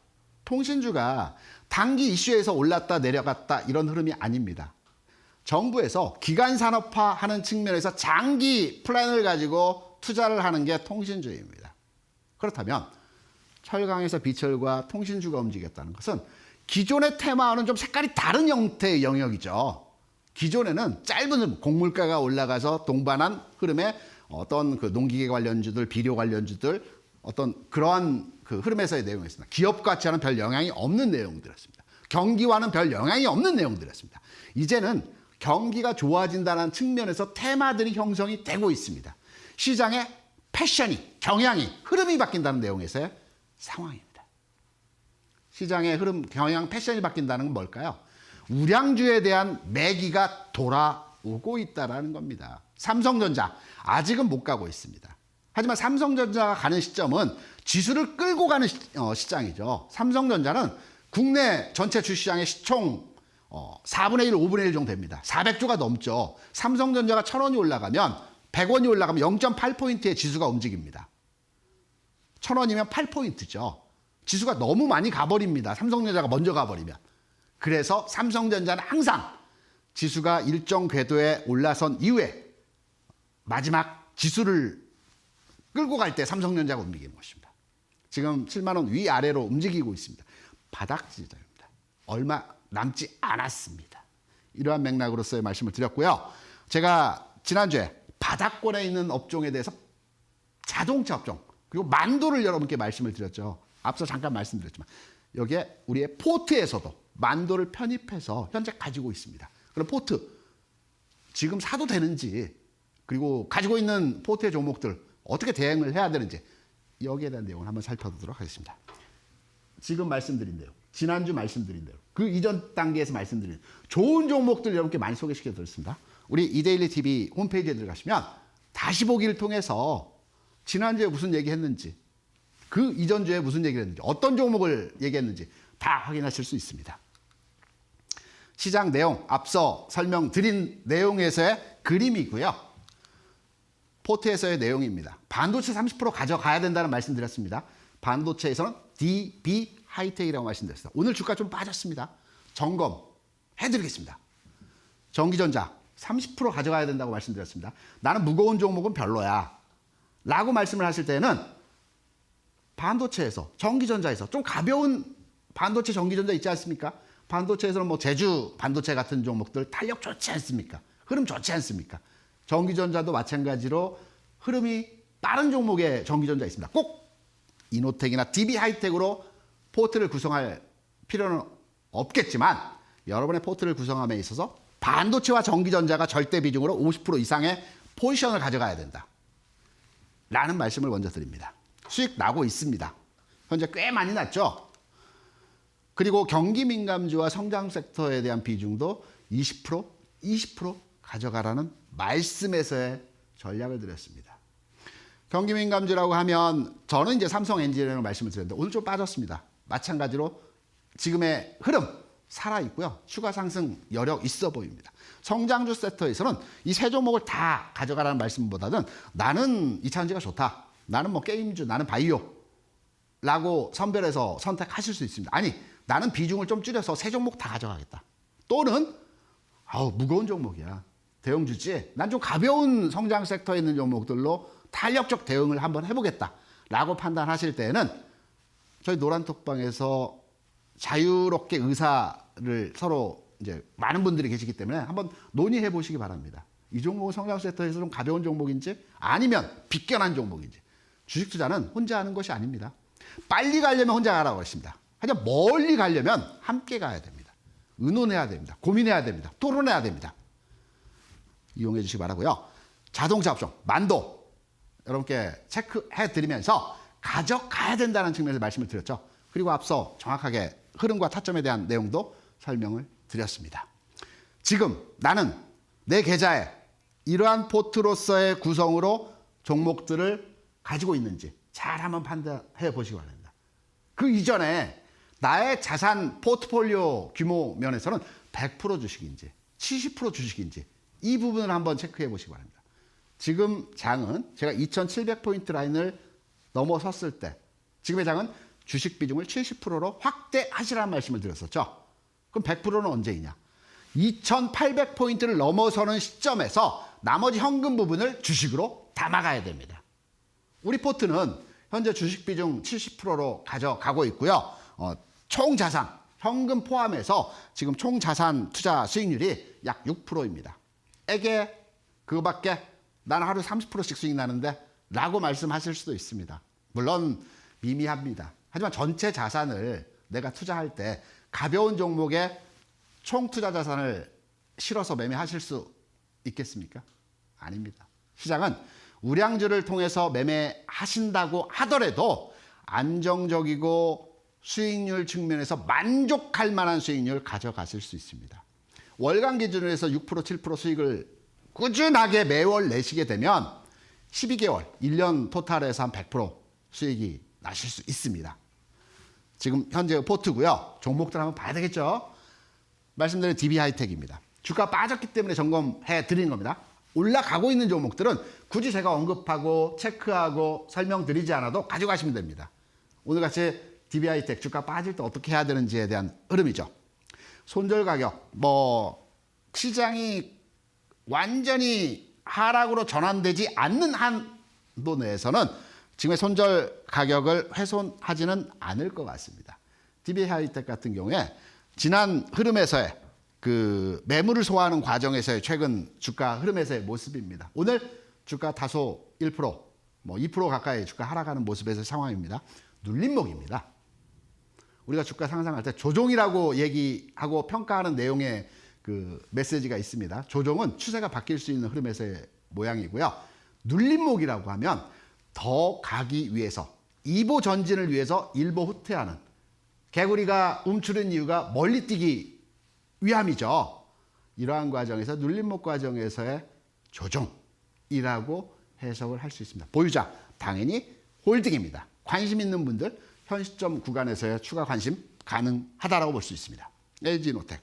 통신주가 단기 이슈에서 올랐다 내려갔다 이런 흐름이 아닙니다. 정부에서 기간산업화하는 측면에서 장기 플랜을 가지고 투자를 하는 게 통신주입니다. 그렇다면 철강에서 비철과 통신주가 움직였다는 것은 기존의 테마와는 좀 색깔이 다른 형태의 영역이죠. 기존에는 짧은 흐름, 곡물가가 올라가서 동반한 흐름에 어떤 그 농기계 관련주들, 비료 관련주들 어떤 그러한 그 흐름에서의 내용이었습니다. 기업 가치와는 별 영향이 없는 내용들이었습니다. 경기와는 별 영향이 없는 내용들이었습니다. 이제는 경기가 좋아진다는 측면에서 테마들이 형성이 되고 있습니다. 시장의 패션이, 경향이, 흐름이 바뀐다는 내용에서의 상황입니다. 시장의 흐름, 경향, 패션이 바뀐다는 건 뭘까요? 우량주에 대한 매기가 돌아오고 있다는 겁니다. 삼성전자 아직은 못 가고 있습니다. 하지만 삼성전자가 가는 시점은 지수를 끌고 가는 시장이죠. 삼성전자는 국내 전체 주시장의 시총 4분의 1, 5분의 1 정도 됩니다. 400조가 넘죠. 삼성전자가 1,000원이 올라가면 100원이 올라가면 0.8포인트의 지수가 움직입니다. 1,000원이면 8포인트죠. 지수가 너무 많이 가버립니다. 삼성전자가 먼저 가버리면. 그래서 삼성전자는 항상 지수가 일정 궤도에 올라선 이후에 마지막 지수를 끌고 갈 때 삼성전자가 움직이는 것입니다. 지금 7만 원 위아래로 움직이고 있습니다. 바닥 지점입니다. 얼마 남지 않았습니다. 이러한 맥락으로서의 말씀을 드렸고요. 제가 지난주에 바닥권에 있는 업종에 대해서 자동차 업종 그리고 만도를 여러분께 말씀을 드렸죠. 앞서 잠깐 말씀드렸지만 여기에 우리의 포트에서도 만도를 편입해서 현재 가지고 있습니다. 그럼 포트 지금 사도 되는지 그리고 가지고 있는 포트의 종목들 어떻게 대응을 해야 되는지 여기에 대한 내용을 한번 살펴보도록 하겠습니다. 지금 말씀드린 내용, 지난주 말씀드린 내용, 그 이전 단계에서 말씀드린 좋은 종목들 여러분께 많이 소개시켜 드렸습니다. 우리 이데일리 TV 홈페이지에 들어가시면 다시 보기를 통해서 지난주에 무슨 얘기했는지 그 이전 주에 무슨 얘기를 했는지 어떤 종목을 얘기했는지 다 확인하실 수 있습니다. 시장 내용 앞서 설명드린 내용에서의 그림이고요. 포트에서의 내용입니다. 반도체 30% 가져가야 된다는 말씀드렸습니다. 반도체에서는 DB 하이텍이라고 말씀드렸습니다. 오늘 주가 좀 빠졌습니다. 점검해드리겠습니다. 전기전자 30% 가져가야 된다고 말씀드렸습니다. 나는 무거운 종목은 별로야 라고 말씀을 하실 때는 반도체에서 전기전자에서 좀 가벼운 반도체 전기전자 있지 않습니까? 반도체에서는 뭐 제주 반도체 같은 종목들 탄력 좋지 않습니까? 흐름 좋지 않습니까? 전기전자도 마찬가지로 흐름이 빠른 종목의 전기전자 있습니다. 꼭 이노텍이나 DB 하이텍으로 포트를 구성할 필요는 없겠지만 여러분의 포트를 구성함에 있어서 반도체와 전기전자가 절대 비중으로 50% 이상의 포지션을 가져가야 된다. 라는 말씀을 먼저 드립니다. 수익 나고 있습니다. 현재 꽤 많이 났죠. 그리고 경기 민감주와 성장 섹터에 대한 비중도 20% 가져가라는 말씀에서의 전략을 드렸습니다. 경기 민감주라고 하면 저는 이제 삼성 엔지니어링을 말씀을 드렸는데 오늘 좀 빠졌습니다. 마찬가지로 지금의 흐름 살아있고요. 추가 상승 여력 있어 보입니다. 성장주 섹터에서는 이 세 종목을 다 가져가라는 말씀보다는 나는 2차전지가 좋다. 나는 뭐 게임주, 나는 바이오라고 선별해서 선택하실 수 있습니다. 아니, 나는 비중을 좀 줄여서 세 종목 다 가져가겠다. 또는 무거운 종목이야. 대형주지. 난 좀 가벼운 성장 섹터에 있는 종목들로 탄력적 대응을 한번 해보겠다. 라고 판단하실 때는 저희 노란톡방에서 자유롭게 의사를 서로 이제 많은 분들이 계시기 때문에 한번 논의해 보시기 바랍니다. 이 종목은 성장 섹터에서 좀 가벼운 종목인지 아니면 비껴난 종목인지. 주식 투자는 혼자 하는 것이 아닙니다. 빨리 가려면 혼자 가라고 했습니다. 하지만 멀리 가려면 함께 가야 됩니다. 의논해야 됩니다. 고민해야 됩니다. 토론해야 됩니다. 이용해 주시기 바라고요. 자동차 업종, 만도 여러분께 체크해 드리면서 가져가야 된다는 측면에서 말씀을 드렸죠. 그리고 앞서 정확하게 흐름과 타점에 대한 내용도 설명을 드렸습니다. 지금 나는 내 계좌에 이러한 포트로서의 구성으로 종목들을 가지고 있는지 잘 한번 판단해 보시기 바랍니다. 그 이전에 나의 자산 포트폴리오 규모 면에서는 100% 주식인지 70% 주식인지 이 부분을 한번 체크해 보시기 바랍니다. 지금 장은 제가 2700포인트 라인을 넘어섰을 때 지금의 장은 주식 비중을 70%로 확대하시라는 말씀을 드렸었죠. 그럼 100%는 언제이냐? 2800포인트를 넘어서는 시점에서 나머지 현금 부분을 주식으로 담아가야 됩니다. 우리 포트는 현재 주식 비중 70%로 가져가고 있고요. 총 자산, 현금 포함해서 지금 총 자산 투자 수익률이 약 6%입니다. 에게 그거밖에 나는 하루 30%씩 수익 나는데 라고 말씀하실 수도 있습니다. 물론 미미합니다. 하지만 전체 자산을 내가 투자할 때 가벼운 종목에 총 투자 자산을 실어서 매매하실 수 있겠습니까? 아닙니다. 시장은 우량주를 통해서 매매하신다고 하더라도 안정적이고 수익률 측면에서 만족할 만한 수익률을 가져가실 수 있습니다. 월간 기준으로 해서 6%, 7% 수익을 꾸준하게 매월 내시게 되면 12개월, 1년 토탈에서 한 100% 수익이 나실 수 있습니다. 지금 현재 포트고요. 종목들 한번 봐야 되겠죠. 말씀드린 DB하이텍입니다. 주가 빠졌기 때문에 점검해 드리는 겁니다. 올라가고 있는 종목들은 굳이 제가 언급하고 체크하고 설명드리지 않아도 가져가시면 됩니다. 오늘같이 DB하이텍 주가 빠질 때 어떻게 해야 되는지에 대한 흐름이죠. 손절 가격, 시장이 완전히 하락으로 전환되지 않는 한도 내에서는 지금의 손절 가격을 훼손하지는 않을 것 같습니다. DB하이텍 같은 경우에 지난 흐름에서의 그 매물을 소화하는 과정에서의 최근 주가 흐름에서의 모습입니다. 오늘 주가 다소 1%, 2% 가까이 주가 하락하는 모습에서의 상황입니다. 눌림목입니다. 우리가 주가 상승할 때 조종이라고 얘기하고 평가하는 내용의 그 메시지가 있습니다. 조종은 추세가 바뀔 수 있는 흐름에서의 모양이고요. 눌림목이라고 하면 더 가기 위해서 2보 전진을 위해서 1보 후퇴하는 개구리가 움츠린 이유가 멀리 뛰기 위함이죠. 이러한 과정에서 눌림목 과정에서의 조정이라고 해석을 할 수 있습니다. 보유자 당연히 홀딩입니다. 관심 있는 분들 현 시점 구간에서의 추가 관심 가능하다라고 볼 수 있습니다. LG노텍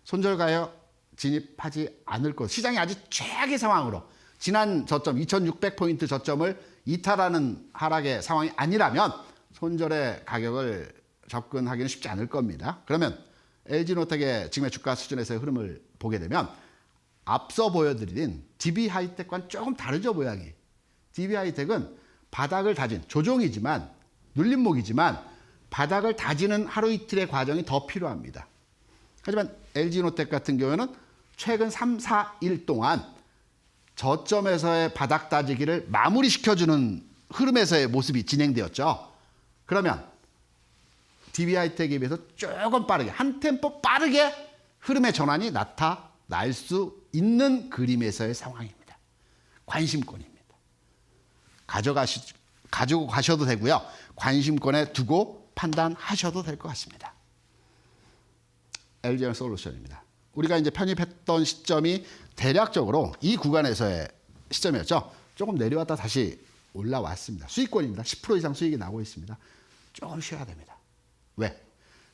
손절 가격 진입하지 않을 것. 시장이 아직 최악의 상황으로 지난 저점 2600포인트 저점을 이탈하는 하락의 상황이 아니라면 손절의 가격을 접근하기는 쉽지 않을 겁니다. 그러면 LG노텍의 지금의 주가 수준에서의 흐름을 보게 되면 앞서 보여드린 DB하이텍과는 조금 다르죠, 모양이. DB하이텍은 바닥을 다진 조종이지만 눌림목이지만 바닥을 다지는 하루 이틀의 과정이 더 필요합니다. 하지만 LG노텍 같은 경우에는 최근 3, 4일 동안 저점에서의 바닥 다지기를 마무리시켜주는 흐름에서의 모습이 진행되었죠. 그러면 DB하이텍에 비해서 조금 빠르게, 한 템포 빠르게 흐름의 전환이 나타날 수 있는 그림에서의 상황입니다. 관심권입니다. 가지고 가셔도 되고요. 관심권에 두고 판단하셔도 될 것 같습니다. LG에너솔루션입니다. 우리가 이제 편입했던 시점이 대략적으로 이 구간에서의 시점이었죠. 조금 내려왔다 다시 올라왔습니다. 수익권입니다. 10% 이상 수익이 나고 있습니다. 조금 쉬어야 됩니다. 왜?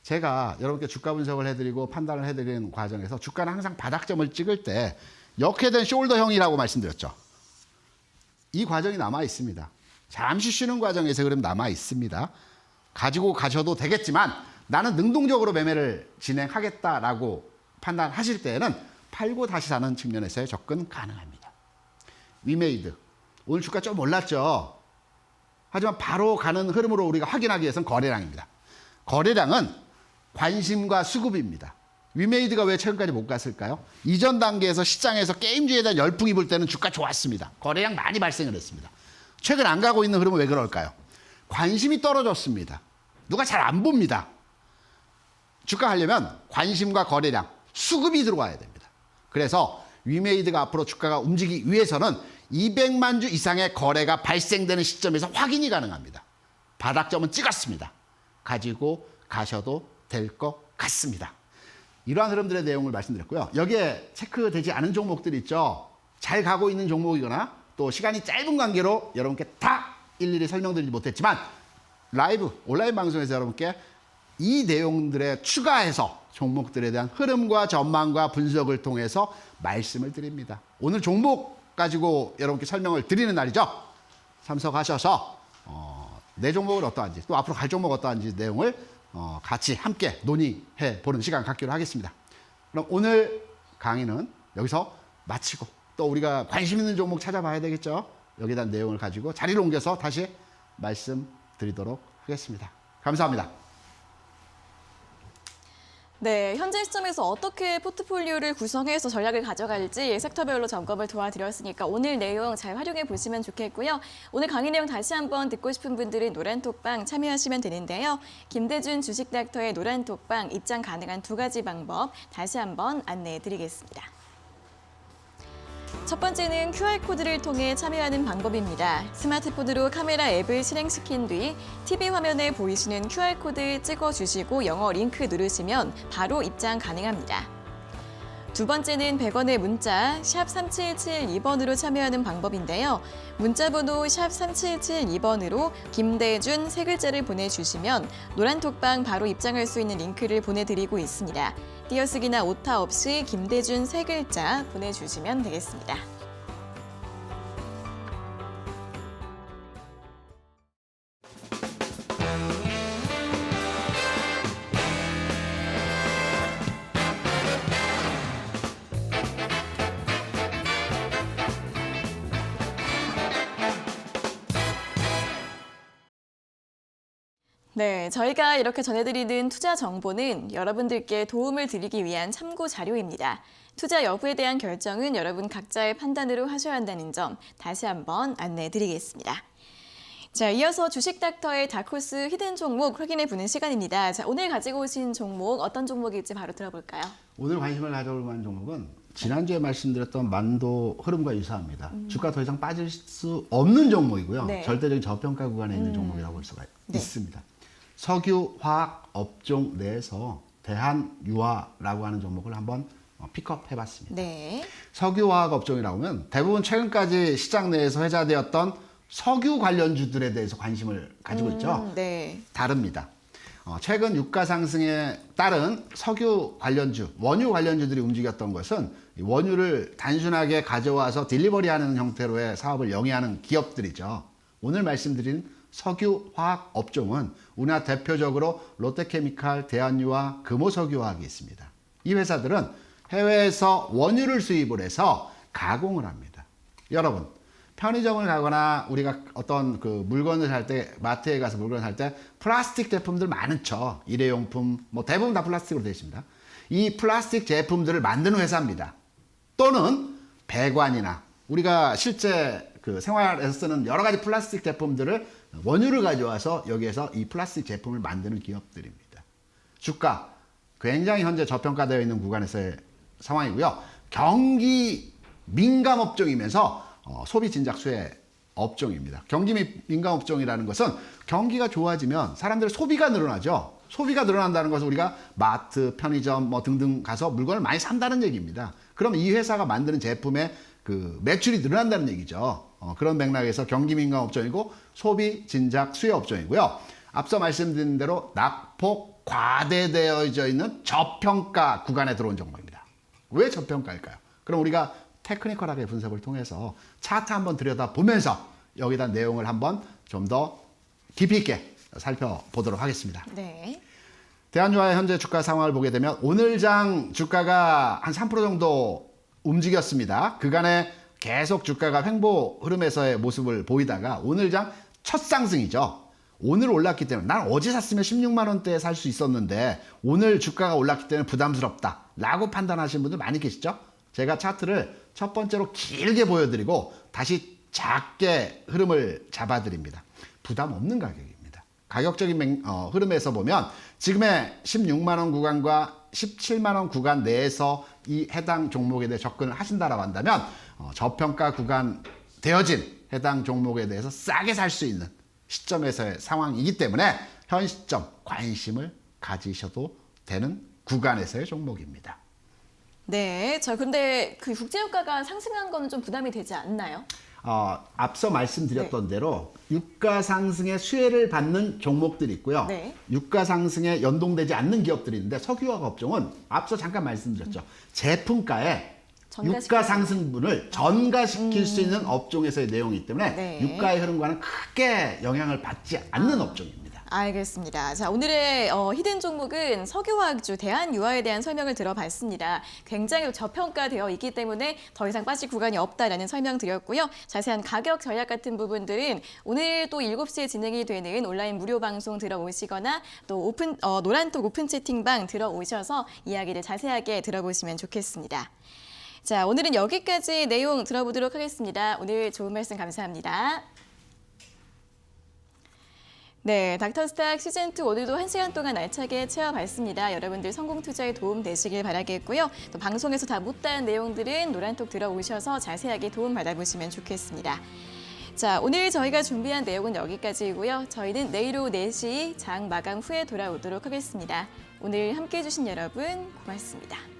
제가 여러분께 주가 분석을 해드리고 판단을 해드리는 과정에서 주가는 항상 바닥점을 찍을 때 역회된 숄더형이라고 말씀드렸죠. 이 과정이 남아 있습니다. 잠시 쉬는 과정에서 그럼 남아 있습니다. 가지고 가셔도 되겠지만 나는 능동적으로 매매를 진행하겠다라고 판단하실 때에는 팔고 다시 사는 측면에서의 접근 가능합니다. 위메이드 오늘 주가 좀 올랐죠. 하지만 바로 가는 흐름으로 우리가 확인하기 위해서는 거래량입니다. 거래량은 관심과 수급입니다. 위메이드가 왜 최근까지 못 갔을까요? 이전 단계에서 시장에서 게임주의에 대한 열풍이 불 때는 주가 좋았습니다. 거래량 많이 발생을 했습니다. 최근 안 가고 있는 흐름은 왜 그럴까요? 관심이 떨어졌습니다. 누가 잘 안 봅니다. 주가 하려면 관심과 거래량, 수급이 들어와야 됩니다. 그래서 위메이드가 앞으로 주가가 움직이기 위해서는 200만 주 이상의 거래가 발생되는 시점에서 확인이 가능합니다. 바닥점은 찍었습니다. 가지고 가셔도 될 것 같습니다. 이러한 흐름들의 내용을 말씀드렸고요. 여기에 체크되지 않은 종목들이 있죠. 잘 가고 있는 종목이거나 또 시간이 짧은 관계로 여러분께 다 일일이 설명드리지 못했지만 라이브 온라인 방송에서 여러분께 이 내용들에 추가해서 종목들에 대한 흐름과 전망과 분석을 통해서 말씀을 드립니다. 오늘 종목 가지고 여러분께 설명을 드리는 날이죠. 참석하셔서 내 종목은 어떠한지 또 앞으로 갈 종목 어떠한지 내용을 같이 함께 논의해 보는 시간 갖기로 하겠습니다. 그럼 오늘 강의는 여기서 마치고 또 우리가 관심 있는 종목 찾아봐야 되겠죠. 여기에 대한 내용을 가지고 자리를 옮겨서 다시 말씀드리도록 하겠습니다. 감사합니다. 네, 현재 시점에서 어떻게 포트폴리오를 구성해서 전략을 가져갈지 섹터별로 점검을 도와드렸으니까 오늘 내용 잘 활용해 보시면 좋겠고요. 오늘 강의 내용 다시 한번 듣고 싶은 분들은 노란톡방 참여하시면 되는데요. 김대준 주식닥터의 노란톡방 입장 가능한 2가지 방법 다시 한번 안내해 드리겠습니다. 첫 번째는 QR코드를 통해 참여하는 방법입니다. 스마트폰으로 카메라 앱을 실행시킨 뒤 TV 화면에 보이시는 QR코드 찍어주시고 영어 링크 누르시면 바로 입장 가능합니다. 두 번째는 100원의 문자 샵 3772번으로 참여하는 방법인데요. 문자번호 샵 3772번으로 김대준 세 글자를 보내주시면 노란톡방 바로 입장할 수 있는 링크를 보내드리고 있습니다. 띄어쓰기나 오타 없이 김대준 세 글자 보내주시면 되겠습니다. 네, 저희가 이렇게 전해드리는 투자 정보는 여러분들께 도움을 드리기 위한 참고 자료입니다. 투자 여부에 대한 결정은 여러분 각자의 판단으로 하셔야 한다는 점 다시 한번 안내해드리겠습니다. 자, 이어서 주식닥터의 다코스 히든 종목 확인해 보는 시간입니다. 자, 오늘 가지고 오신 종목 어떤 종목일지 바로 들어볼까요? 오늘 관심을 가져볼 만한 종목은 지난주에 말씀드렸던 만도 흐름과 유사합니다. 주가 더 이상 빠질 수 없는 종목이고요. 네. 절대적인 저평가 구간에 있는 종목이라고 볼 수가 있습니다. 석유, 화학, 업종 내에서 대한유화라고 하는 종목을 한번 픽업 해봤습니다. 네. 석유, 화학 업종이라고 하면 대부분 최근까지 시장 내에서 회자되었던 석유 관련주들에 대해서 관심을 가지고 있죠. 네. 다릅니다. 최근 유가 상승에 따른 석유 관련주, 원유 관련주들이 움직였던 것은 원유를 단순하게 가져와서 딜리버리하는 형태로의 사업을 영위하는 기업들이죠. 오늘 말씀드린 석유 화학 업종은 우리나라 대표적으로 롯데케미칼, 대한유화, 금호석유화학이 있습니다. 이 회사들은 해외에서 원유를 수입을 해서 가공을 합니다. 여러분, 편의점을 가거나 우리가 어떤 그 물건을 살 때, 마트에 가서 물건을 살 때 플라스틱 제품들 많죠. 일회용품, 뭐 대부분 다 플라스틱으로 되어 있습니다. 이 플라스틱 제품들을 만드는 회사입니다. 또는 배관이나 우리가 실제 그 생활에서 쓰는 여러 가지 플라스틱 제품들을 원유를 가져와서 여기에서 이 플라스틱 제품을 만드는 기업들입니다. 주가 굉장히 현재 저평가되어 있는 구간에서의 상황이고요. 경기 민감 업종이면서 소비 진작 수혜 업종입니다. 경기 민감 업종이라는 것은 경기가 좋아지면 사람들의 소비가 늘어나죠. 소비가 늘어난다는 것은 우리가 마트, 편의점 뭐 등등 가서 물건을 많이 산다는 얘기입니다. 그럼 이 회사가 만드는 제품의 그 매출이 늘어난다는 얘기죠. 그런 맥락에서 경기 민감 업종이고 소비 진작 수혜 업종이고요. 앞서 말씀드린 대로 낙폭 과대되어져 있는 저평가 구간에 들어온 종목입니다. 왜 저평가일까요? 그럼 우리가 테크니컬하게 분석을 통해서 차트 한번 들여다보면서 여기다 내용을 한번 좀 더 깊이 있게 살펴보도록 하겠습니다. 네. 대한유화의 현재 주가 상황을 보게 되면 오늘 장 주가가 한 3% 정도 움직였습니다. 그간에 계속 주가가 횡보 흐름에서의 모습을 보이다가 오늘 장 첫 상승이죠. 오늘 올랐기 때문에 난 어제 샀으면 16만 원대에 살 수 있었는데 오늘 주가가 올랐기 때문에 부담스럽다 라고 판단하시는 분들 많이 계시죠? 제가 차트를 첫 번째로 길게 보여드리고 다시 작게 흐름을 잡아드립니다. 부담 없는 가격입니다. 가격적인 흐름에서 보면 지금의 16만 원 구간과 17만 원 구간 내에서 이 해당 종목에 대해 접근을 하신다라고 한다면 저평가 구간 되어진 해당 종목에 대해서 싸게 살 수 있는 시점에서의 상황이기 때문에 현 시점 관심을 가지셔도 되는 구간에서의 종목입니다. 네, 근데 그 국제유가가 상승한 거는 좀 부담이 되지 않나요? 앞서 말씀드렸던 대로 유가 상승의 수혜를 받는 종목들이 있고요. 네. 유가 상승에 연동되지 않는 기업들이 있는데 석유화학 업종은 앞서 잠깐 말씀드렸죠. 제품가에 유가 상승분을 전가시킬 수 있는 업종에서의 내용이기 때문에 네. 유가의 흐름과는 크게 영향을 받지 않는 업종입니다. 알겠습니다. 자, 오늘의 히든 종목은 석유화학주 대한유화에 대한 설명을 들어봤습니다. 굉장히 저평가되어 있기 때문에 더 이상 빠질 구간이 없다라는 설명 드렸고요. 자세한 가격 전략 같은 부분들은 오늘 또 7시에 진행이 되는 온라인 무료 방송 들어오시거나 또 노란톡 오픈 채팅방 들어오셔서 이야기를 자세하게 들어보시면 좋겠습니다. 자, 오늘은 여기까지 내용 들어보도록 하겠습니다. 오늘 좋은 말씀 감사합니다. 네, 닥터스탁 시즌2 오늘도 1시간 동안 알차게 채워봤습니다. 여러분들 성공 투자에 도움 되시길 바라겠고요. 또 방송에서 다 못다한 내용들은 노란톡 들어오셔서 자세하게 도움 받아보시면 좋겠습니다. 자, 오늘 저희가 준비한 내용은 여기까지이고요. 저희는 내일 오후 4시 장 마감 후에 돌아오도록 하겠습니다. 오늘 함께해 주신 여러분 고맙습니다.